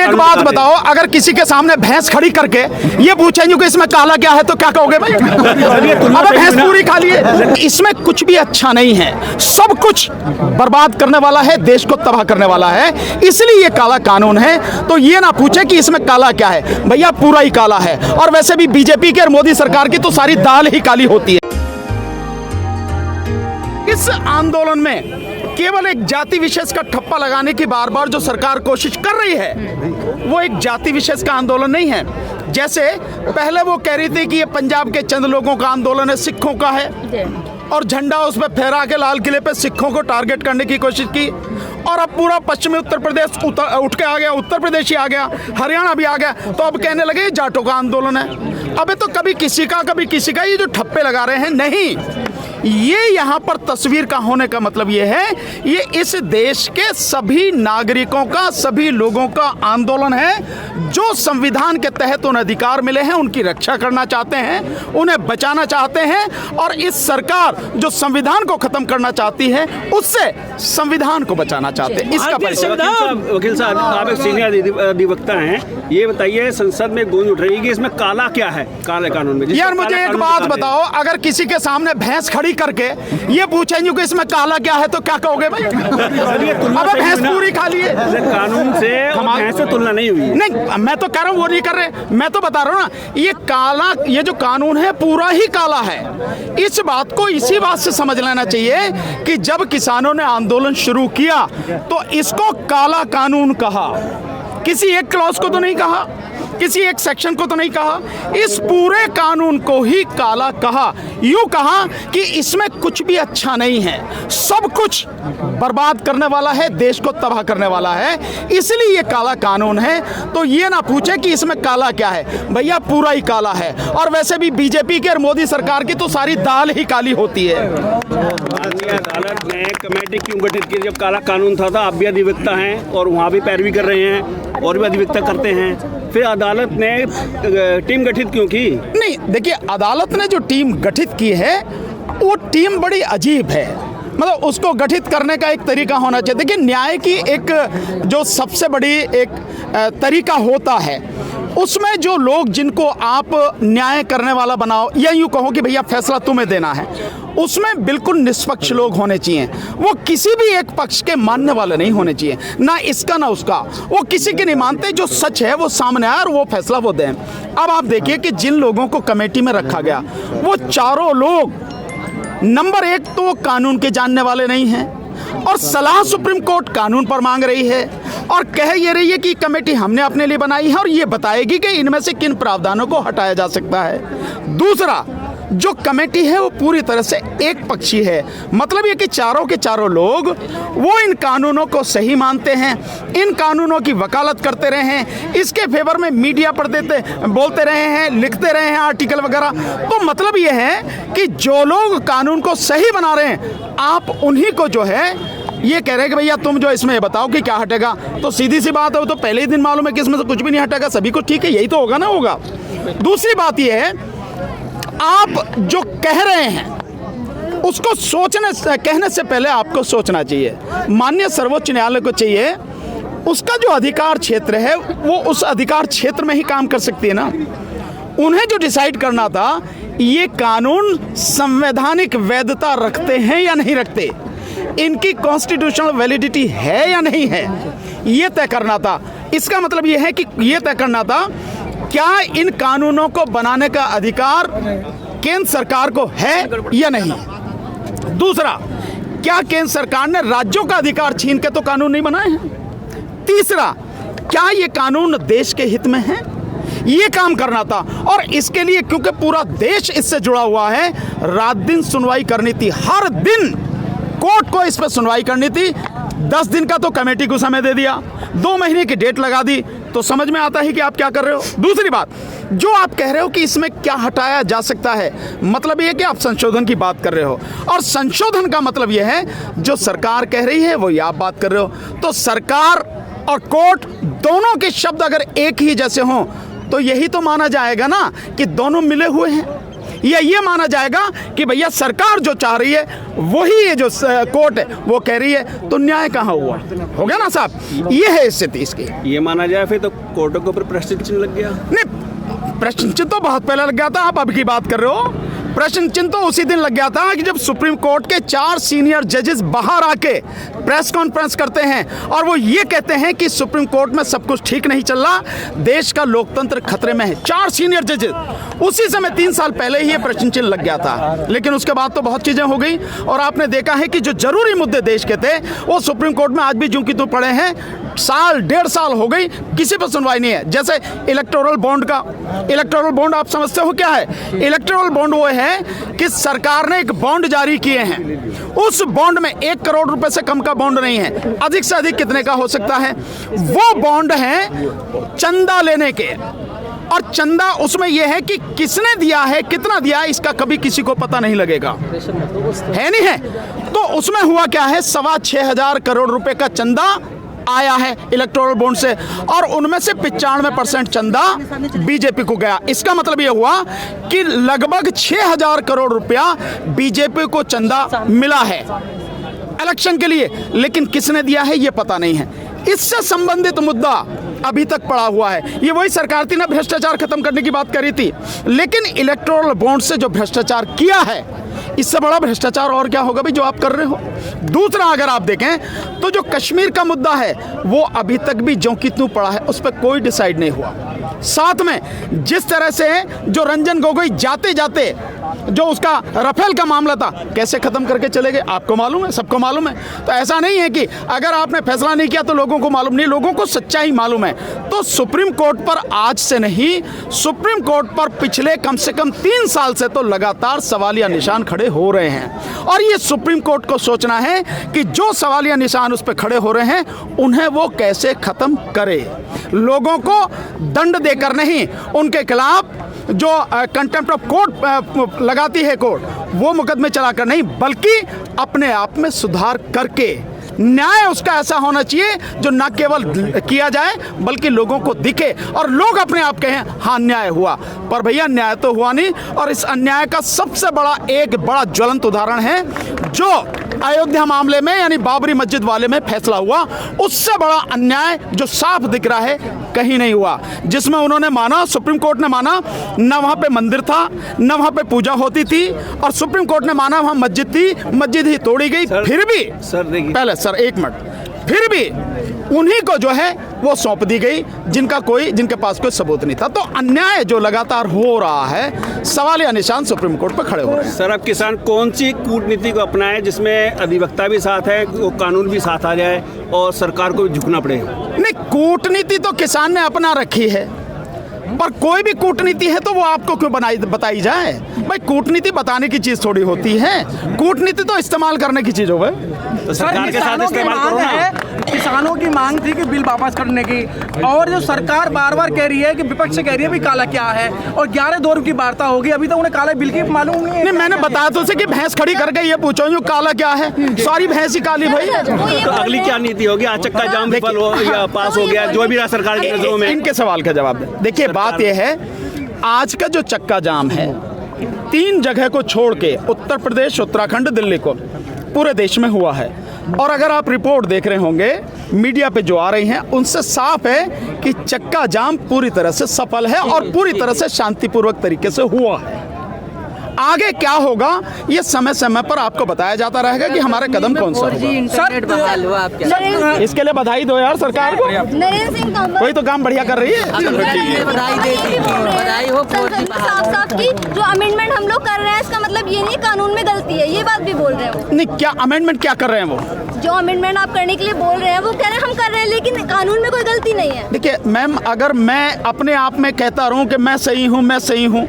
एक बात बताओ, अगर किसी के सामने भैंस खड़ी करके ये पूछेंगे कि इसमें काला क्या है तो क्या कहोगे भाई? अबे भैंस पूरी खा लिए। इसमें कुछ भी अच्छा नहीं है, सब कुछ बर्बाद करने वाला है, देश को तबाह करने वाला है, इसलिए ये काला कानून है। तो ये ना पूछे कि इसमें काला क्या है, भैया पूरा ही काला है। और वैसे भी बीजेपी की और मोदी सरकार की तो सारी दाल ही काली होती है। इस आंदोलन में केवल एक जाति विशेष का ठप्पा लगाने की बार बार जो सरकार कोशिश कर रही है, वो एक जाति विशेष का आंदोलन नहीं है। जैसे पहले वो कह रही थी कि ये पंजाब के चंद लोगों का आंदोलन है, सिखों का है, और झंडा उस पर फहरा के लाल किले पे सिखों को टारगेट करने की कोशिश की। और अब पूरा पश्चिमी उत्तर प्रदेश उठ के आ गया, उत्तर प्रदेश ही आ गया, हरियाणा भी आ गया, तो अब कहने लगे ये जाटों का आंदोलन है। अबे तो कभी किसी का, ये जो ठप्पे लगा रहे हैं, नहीं, ये यहाँ पर तस्वीर का होने का मतलब ये है, ये इस देश के सभी नागरिकों का, सभी लोगों का आंदोलन है, जो संविधान के तहत उन्हें अधिकार मिले हैं उनकी रक्षा करना चाहते हैं, उन्हें बचाना चाहते हैं। और इस सरकार जो संविधान को खत्म करना चाहती है, उससे संविधान को बचाना चाहते हैं। इसका वकील साहब, आप एक सीनियर अधिवक्ता हैं, ये बताइए संसद में गूंज उठ रही है कि इसमें काला क्या है, काले कानून में? यार मुझे एक बात बताओ, अगर किसी के सामने भैंस खड़ी करके ये पूछेंगे कि इसमें काला क्या है तो क्या कहोगे भाई? अबे भैंस पूरी खा लिए। कानून से भैंस से तुलना नहीं हुई। नहीं, मैं तो कह रहा हूँ वो नहीं कर रहे, मैं तो बता रहा हूँ ना, ये काला, ये जो कानून है पूरा ही काला है। इस बात को इसी बात से समझ लेना चाहिए कि जब किसानों ने आंदोलन शुरू किया तो इसको काला कानून कहा, किसी एक क्लॉज को तो नहीं कहा, किसी एक सेक्शन को तो नहीं कहा, इस पूरे कानून को ही काला कहा। यूं कहा कि इसमें कुछ भी अच्छा नहीं है, सब कुछ बर्बाद करने वाला है, देश को तबाह करने वाला है, इसलिए ये काला कानून है। तो ये ना पूछे कि इसमें काला क्या है, भैया पूरा ही काला है। और वैसे भी बीजेपी की और मोदी सरकार की तो सारी दाल ही काली होती है। अदालत ने कमेटी क्यों गठित की? जब काला कानून था, आप भी अधिवक्ता हैं और वहाँ भी पैरवी कर रहे हैं और भी अधिवक्ता करते हैं, फिर अदालत ने टीम गठित क्यों की? नहीं, देखिए, अदालत ने जो टीम गठित की है वो टीम बड़ी अजीब है। मतलब उसको गठित करने का एक तरीका होना चाहिए। देखिए, न्याय की एक जो सबसे बड़ी एक तरीका होता है, उसमें जो लोग जिनको आप न्याय करने वाला बनाओ, या यूँ कहो कि भैया फैसला तुम्हें देना है, उसमें बिल्कुल निष्पक्ष लोग होने चाहिए। वो किसी भी एक पक्ष के मानने वाले नहीं होने चाहिए, ना इसका ना उसका। वो किसी के नहीं मानते, जो सच है वो सामने आए और वो फैसला वो दें। अब आप देखिए कि जिन लोगों को कमेटी में रखा गया, वो चारों लोग नंबर एक तो कानून के जानने वाले नहीं हैं, और सलाह सुप्रीम कोर्ट कानून पर मांग रही है और कह ये रही है कि कमेटी हमने अपने लिए बनाई है और ये बताएगी कि इनमें से किन प्रावधानों को हटाया जा सकता है। दूसरा, जो कमेटी है वो पूरी तरह से एक पक्षी है। मतलब ये कि चारों के चारों लोग वो इन कानूनों को सही मानते हैं, इन कानूनों की वकालत करते रहे हैं, इसके फेवर में मीडिया पर बोलते रहे हैं, लिखते रहे हैं आर्टिकल वगैरह। तो मतलब ये है कि जो लोग कानून को सही बना रहे हैं, आप उन्हीं को जो है ये कह रहे हैं कि भैया तुम जो इसमें बताओ कि क्या हटेगा। तो सीधी सी बात है, वो तो पहले ही दिन मालूम है कि इसमें से कुछ भी नहीं हटेगा, सभी कुछ ठीक है, यही तो होगा ना होगा। दूसरी बात ये है, आप जो कह रहे हैं उसको कहने से पहले आपको सोचना चाहिए। माननीय सर्वोच्च न्यायालय को चाहिए, उसका जो अधिकार क्षेत्र है वो उस अधिकार क्षेत्र में ही काम कर सकती है ना। उन्हें जो डिसाइड करना था ये कानून संवैधानिक वैधता रखते हैं या नहीं रखते, इनकी कॉन्स्टिट्यूशनल वैलिडिटी है या नहीं है, ये तय करना था। इसका मतलब ये है कि ये तय करना था क्या इन कानूनों को बनाने का अधिकार केंद्र सरकार को है या नहीं। दूसरा, क्या केंद्र सरकार ने राज्यों का अधिकार छीन के तो कानून नहीं बनाए हैं। तीसरा, क्या ये कानून देश के हित में है, ये काम करना था। और इसके लिए क्योंकि पूरा देश इससे जुड़ा हुआ है, रात दिन सुनवाई करनी थी, हर दिन कोर्ट को इस पर सुनवाई करनी थी। 10 दिन का तो कमेटी को समय दे दिया, 2 महीने की डेट लगा दी, तो समझ में आता है कि आप क्या कर रहे हो। दूसरी बात, जो आप कह रहे हो कि इसमें क्या हटाया जा सकता है, मतलब ये कि आप संशोधन की बात कर रहे हो, और संशोधन का मतलब ये है जो सरकार कह रही है वही आप बात कर रहे हो। तो सरकार और कोर्ट दोनों के शब्द अगर एक ही जैसे हों तो यही तो माना जाएगा ना कि दोनों मिले हुए हैं। ये माना जाएगा कि भैया सरकार जो चाह रही है वही ये जो कोर्ट है वो कह रही है, तो न्याय कहाँ हुआ? हो गया ना साहब, ये है स्थिति इसकी। ये माना जाए फिर तो कोर्टों के ऊपर प्रश्न चिन्ह लग गया। नहीं, प्रश्न चिन्ह तो बहुत पहले लग गया था, आप अब की बात कर रहे हो। प्रश्न चिन्ह तो उसी दिन लग गया था कि जब सुप्रीम कोर्ट के 4 सीनियर जजेस बाहर आके प्रेस कॉन्फ्रेंस करते हैं और वो ये कहते हैं कि सुप्रीम कोर्ट में सब कुछ ठीक नहीं चल रहा, देश का लोकतंत्र खतरे में है। 4 सीनियर जजेस, उसी समय 3 साल पहले ही ये प्रश्न चिन्ह लग गया था। लेकिन उसके बाद तो बहुत चीजें हो गई और आपने देखा है कि जो जरूरी मुद्दे देश के थे वो सुप्रीम कोर्ट में आज भी ज्यों की त्यों पड़े हैं। साल 1.5 साल हो गई, किसी पर सुनवाई नहीं है। जैसे इलेक्टोरल बॉन्ड का, इलेक्टोरल बॉन्ड आप समझते हो क्या है? इलेक्टोरल बॉन्ड वो है कि सरकार ने एक बॉन्ड जारी किए हैं, उस बॉन्ड में 1 करोड़ रुपए से कम का बॉन्ड नहीं है, अधिक से अधिक कितने का हो सकता है? वो बॉन्ड है चंदा लेने के, और चंदा उसमें यह है कि किसने दिया है, कितना दिया है, इसका कभी किसी को पता नहीं लगेगा, है नहीं है? तो उसमें हुआ क्या है, 6,500 करोड़ रुपए का चंदा आया है इलेक्टोरल बॉन्ड से और उनमें से 95% चंदा बीजेपी को गया। इसका मतलब यह हुआ कि लगभग 6,000 करोड़ रुपया बीजेपी को चंदा मिला है इलेक्शन के लिए, लेकिन किसने दिया है ये पता नहीं है। इससे संबंधित मुद्दा अभी तक पड़ा हुआ है। ये वही सरकार थी ना, भ्रष्टाचार खत्म करने की बात करी थी, लेकिन इलेक्टोरल बॉन्ड से जो भ्रष्टाचार किया है, इससे बड़ा भ्रष्टाचार और क्या होगा भी जो आप कर रहे हो। दूसरा, अगर आप देखें तो जो कश्मीर का मुद्दा है वो अभी तक भी ज्यों की त्यों पड़ा है, उस पर कोई डिसाइड नहीं हुआ। साथ में जिस तरह से जो रंजन गोगोई जाते जाते जो उसका राफेल का मामला था कैसे खत्म करके चले गए, आपको मालूम है, सबको मालूम है। तो ऐसा नहीं है कि अगर आपने फैसला नहीं किया तो लोगों को मालूम नहीं, लोगों को सच्चाई मालूम है। तो सुप्रीम कोर्ट पर आज से नहीं, सुप्रीम कोर्ट पर पिछले कम से कम 3 साल से तो लगातार सवालिया निशान खड़े हो रहे हैं और ये सुप्रीम कोर्ट को सोचना है कि जो सवालिया निशान उस पर खड़े हो रहे हैं उन्हें वो कैसे खत्म करे। लोगों को दंड देकर नहीं, उनके खिलाफ जो कंटेम्प्ट ऑफ कोर्ट लगाती है कोर्ट, वो मुकदमे चलाकर नहीं, बल्कि अपने आप में सुधार करके न्याय उसका ऐसा होना चाहिए जो न केवल किया जाए बल्कि लोगों को दिखे और लोग अपने आप कहें हाँ न्याय हुआ। पर भैया न्याय तो हुआ नहीं, और इस अन्याय का सबसे बड़ा एक बड़ा ज्वलंत उदाहरण है जो अयोध्या मामले में यानी बाबरी मस्जिद वाले में फैसला हुआ। उससे बड़ा अन्याय जो साफ दिख रहा है कहीं नहीं हुआ, जिसमें उन्होंने माना, सुप्रीम कोर्ट ने माना, न वहाँ पे मंदिर था न वहाँ पे पूजा होती थी, और सुप्रीम कोर्ट ने माना वहाँ मस्जिद थी, मस्जिद ही तोड़ी गई। फिर भी पहले सर एक मिनट, फिर भी उन्हीं को जो है वो सौंप दी गई जिनके पास कोई सबूत नहीं था। तो अन्याय जो लगातार हो रहा है, सवालिया निशान सुप्रीम कोर्ट पर खड़े हो रहे हैं। सर, अब किसान कौन सी कूटनीति को अपनाए जिसमें अधिवक्ता भी साथ है, वो कानून भी साथ आ जाए और सरकार को भी झुकना पड़े? नहीं, कूटनीति तो किसान ने अपना रखी है, पर कोई भी कूटनीति है तो वो आपको क्यों बताई जाए? भाई कूटनीति बताने की चीज थोड़ी होती है, कूटनीति तो इस्तेमाल करने की चीज हो गई। तो सरकार के साथ इस्तेमाल करो ना। किसानों की मांग थी कि बिल वापस करने की, और जो सरकार बार बार कह रही है कि विपक्ष कह रही है भी काला क्या है, और 11 दौर की वार्ता होगी, अभी तक उन्हें काले बिल की मालूम नहीं है। नहीं, मैंने बताया तो उसे कि भैंस खड़ी करके ये पूछो जो काला क्या है, सारी भैंस ही काली भाई। तो अगली क्या नीति होगी? आज चक्का जाम विफल हो या पास हो गया, जो भी रहा सरकार की नजरों में। इनके सवाल का जवाब दें। देखिए बात यह है, आज का जो चक्का जाम है 3 जगह को छोड़ के, उत्तर प्रदेश, उत्तराखंड, दिल्ली को, पूरे देश में हुआ है। और अगर आप रिपोर्ट देख रहे होंगे मीडिया पे जो आ रही हैं, उनसे साफ है कि चक्का जाम पूरी तरह से सफल है और पूरी तरह से शांतिपूर्वक तरीके से हुआ है। आगे क्या होगा ये समय समय पर आपको बताया जाता रहेगा कि हमारे कदम कौन सा होगा। इसके लिए बधाई दो यार सरकार को, नरेंद्र सिंह तोमर कोई तो काम बढ़िया कर रही है। बधाई हो साफ की जो अमेंडमेंट हम लोग कर रहे हैं, इसका मतलब ये नहीं कानून में गलती है, ये बात भी बोल रहे हैं। नहीं, क्या अमेंडमेंट क्या कर रहे हैं वो? जो अमेंडमेंट आप करने के लिए बोल रहे हैं वो कह रहे हैं हम कर रहे हैं, लेकिन कानून में कोई गलती नहीं है। देखिए मैम, अगर मैं अपने आप में कहता रहूं कि मैं सही हूं, मैं सही हूं,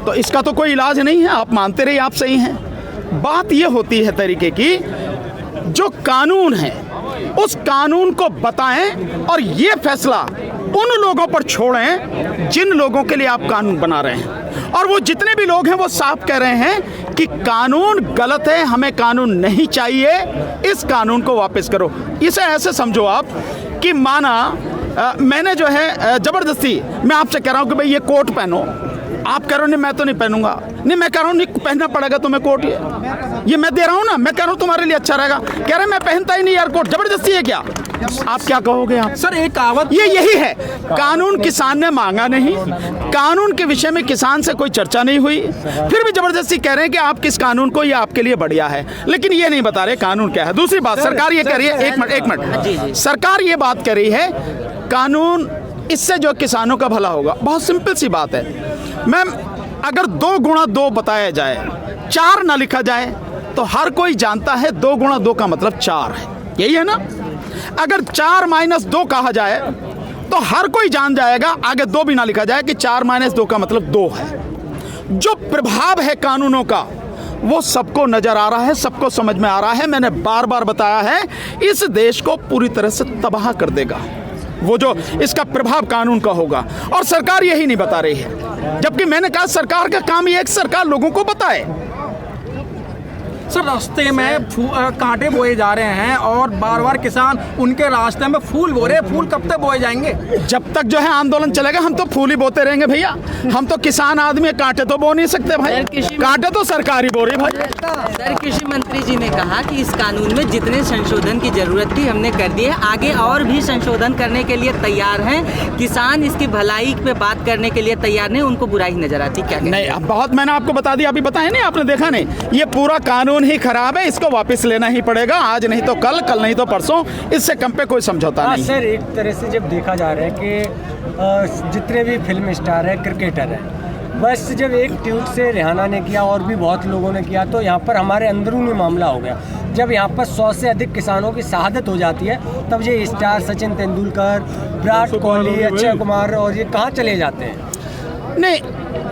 तो इसका तो कोई इलाज नहीं है। आप मानते रहिए आप सही हैं। बात यह होती है तरीके की, जो कानून है उस कानून को बताएं और ये फैसला उन लोगों पर छोड़ें जिन लोगों के लिए आप कानून बना रहे हैं। और वो जितने भी लोग हैं वो साफ कह रहे हैं कि कानून गलत है, हमें कानून नहीं चाहिए, इस कानून को वापस करो। इसे ऐसे समझो आप कि माना मैंने जो है ज़बरदस्ती मैं आपसे कह रहा हूँ कि भाई ये कोट पहनो, आप कह रहे हो नहीं मैं तो नहीं पहनूंगा, नहीं मैं कह रहा हूँ नहीं पहनना पड़ेगा तुम्हें कोट, ये मैं दे रहा हूँ ना, मैं कह रहा हूँ तुम्हारे लिए अच्छा रहेगा, कह रहे मैं पहनता ही नहीं यार कोट, जबरदस्ती है क्या? आप क्या कहोगे? आप सर एक कहावत ये यही है, कानून किसान ने मांगा नहीं, कानून के विषय में किसान से कोई चर्चा नहीं हुई, फिर भी जबरदस्ती कह रहे हैं कि आप किस कानून को, ये आपके लिए बढ़िया है, लेकिन ये नहीं बता रहे कानून क्या है। दूसरी बात, सरकार ये कह रही है, एक मिनट, सरकार ये बात कह रही है कानून इससे जो किसानों का भला होगा। बहुत सिंपल सी बात है मैम, अगर 2 गुणा 2 बताया जाए, 4 ना लिखा जाए, तो हर कोई जानता है 2 गुणा 2 का मतलब 4 है, यही है ना? अगर 4 - 2 कहा जाए तो हर कोई जान जाएगा, आगे 2 भी ना लिखा जाए, कि 4 - 2 का मतलब 2 है। जो प्रभाव है कानूनों का वो सबको नजर आ रहा है, सबको समझ में आ रहा है। मैंने बार बार बताया है, इस देश को पूरी तरह से तबाह कर देगा वो जो इसका प्रभाव कानून का होगा, और सरकार यही नहीं बता रही है। जबकि मैंने कहा सरकार का काम ये है कि सरकार लोगों को बताए। सर रास्ते में कांटे बोए जा रहे हैं और बार बार किसान उनके रास्ते में फूल बो रहे हैं, फूल कब तक बोए जाएंगे? जब तक जो है आंदोलन चलेगा हम तो फूल ही बोते रहेंगे भैया, हम तो किसान आदमी, कांटे तो बो नहीं सकते भाई, कांटे तो सरकार ही बो रही भाई। सर कृषि मंत्री जी ने कहा कि इस कानून में जितने संशोधन की जरूरत थी हमने कर दिए, आगे और भी संशोधन करने के लिए तैयार हैं। किसान इसकी भलाई पे बात करने के लिए तैयार नहीं, उनको बुराई नजर आती क्या? नहीं, अब बहुत मैंने आपको बता दिया, अभी बताया नहीं, आपने देखा नहीं, ये पूरा कानून ही खराब है, इसको वापस लेना ही पड़ेगा, आज नहीं तो कल, कल नहीं तो परसों, इससे कम पे कोई समझौता नहीं। सर एक तरह से जब देखा जा रहा है कि जितने भी फिल्म स्टार है, क्रिकेटर है, बस जब एक ट्वीट से रिहाना ने किया और भी बहुत लोगों ने किया, तो यहाँ पर हमारे अंदरूनी मामला हो गया। जब यहाँ पर 100 से अधिक किसानों की शहादत हो जाती है, तब ये स्टार सचिन तेंदुलकर, विराट कोहली, अक्षय कुमार और ये कहाँ चले जाते हैं? नहीं,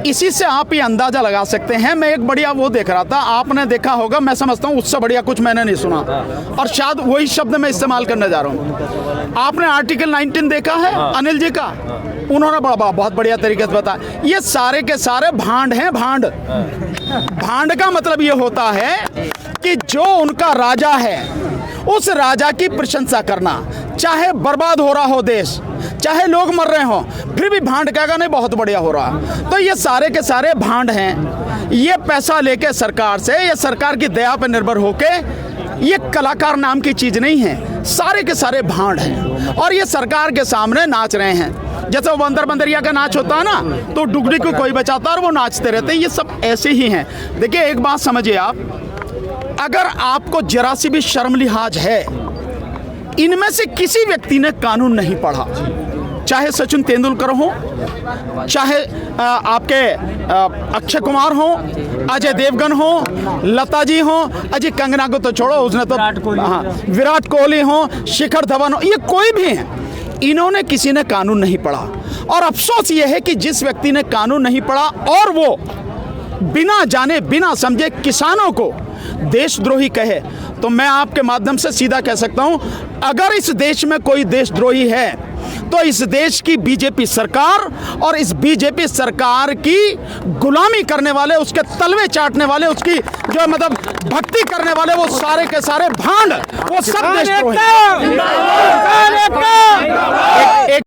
इसी से आप ये अंदाजा लगा सकते हैं। मैं एक बढ़िया वो देख रहा था, आपने देखा होगा, मैं समझता हूँ उससे बढ़िया कुछ मैंने नहीं सुना, और शायद वही शब्द मैं इस्तेमाल करने जा रहा हूँ। आपने आर्टिकल 19 देखा है अनिल जी का? उन्होंने बहुत बढ़िया तरीके से बताया, ये सारे के सारे भांड हैं, भांड। भांड का मतलब ये होता है कि जो उनका राजा है उस राजा की प्रशंसा करना, चाहे बर्बाद हो रहा हो देश, चाहे लोग मर रहे हो, फिर भी भांड कहेगा नहीं बहुत बढ़िया हो रहा। तो ये सारे के सारे भांड हैं, ये पैसा लेके सरकार से, ये सरकार की दया पर निर्भर होके, ये कलाकार नाम की चीज नहीं है, सारे के सारे भांड हैं, और ये सरकार के सामने नाच रहे हैं। जैसे वो बंदर बंदरिया का नाच होता है ना, तो डुगडी को कोई बचाता और वो नाचते रहते हैं, ये सब ऐसे ही हैं। देखिए एक बात समझिए आप, अगर आपको जरा सी भी शर्म लिहाज है, इनमें से किसी व्यक्ति ने कानून नहीं पढ़ा, चाहे सचिन तेंदुलकर हो, चाहे आपके अक्षय कुमार हो, अजय देवगन हो, लता जी हो, अजय कंगना को तो छोड़ो, उसने तो विराट कोहली हो, शिखर धवन हो, ये कोई भी हैं, इन्होंने किसी ने कानून नहीं पढ़ा। और अफसोस ये है कि जिस व्यक्ति ने कानून नहीं पढ़ा और वो बिना जाने बिना समझे किसानों को देशद्रोही कहे, तो मैं आपके माध्यम से सीधा कह सकता हूं, अगर इस देश में कोई देशद्रोही है तो इस देश की बीजेपी सरकार, और इस बीजेपी सरकार की गुलामी करने वाले, उसके तलवे चाटने वाले, उसकी जो मतलब भक्ति करने वाले, वो सारे के सारे भांड, वो सब देशद्रोही। एक